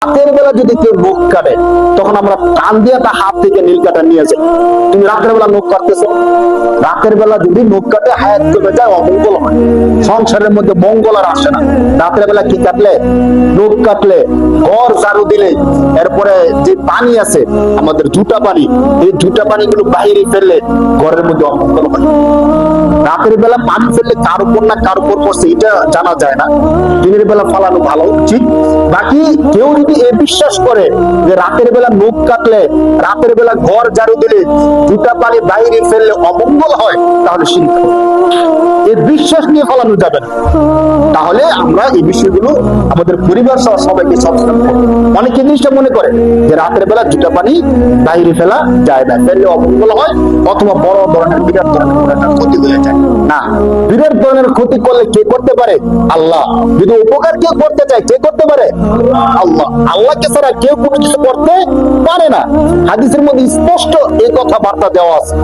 রাতের বেলা যদি কেউ নখ কাটে তখন আমরা টান দিয়ে তার হাত থেকে নীল কাটা নিয়ে যাই। তুমি রাতের বেলা নখ কাটতেছো, রাতের বেলা যদি নখ কাটে হায়াত কমে যায়, অমঙ্গল হয়, সংসারের মধ্যে মঙ্গল আর আসে না। রাতের বেলা কি কাটলে, নখ কাটলে, ঘর ঝাড়ু দিলে, এরপরে যে পানি আছে আমাদের জুটা পানি, এই জুটা পানিগুলো বাইরে ফেললে ঘরের মধ্যে অমঙ্গল হয়। রাতের বেলা পানি ফেললে কার উপর না কার উপর পড়ছে এটা জানা যায় না, দিনের বেলা ফালানো ভালো উচিত। বাকি কেউ যদি এ বিশ্বাস করে যে রাতের বেলা নখ কাটলে, রাতের বেলা ঘর ঝাড়ু দিলে, জুতা পানি বাইরে ফেললে অমঙ্গল হয়, তাহলে শিরক হবে। এই বিশ্বাস নিয়ে ফলানো যাবে না। তাহলে আমরা এই বিষয়গুলো আমাদের পরিবার সহ সবাইকে সচেতন করব। অনেকে জিনিসটা মনে করে যে রাতের বেলা জুতা পানি বাইরে ফেলা যায় না, ফেললে অমঙ্গল হয় অথবা বড় ধরনের বিরাট ধরনের একটা ক্ষতি হয়ে যায়। না, বিরাট ধরনের ক্ষতি করলে কে করতে পারে? আল্লাহ। যদি উপকার কেউ করতে চায়, কে করতে পারে? আল্লাহ। আল্লাহকে ছাড়া কেউ কোনো কিছু করতে পারে না। হাদিসের মধ্যে স্পষ্ট এই কথা বার্তা দেওয়া আছে।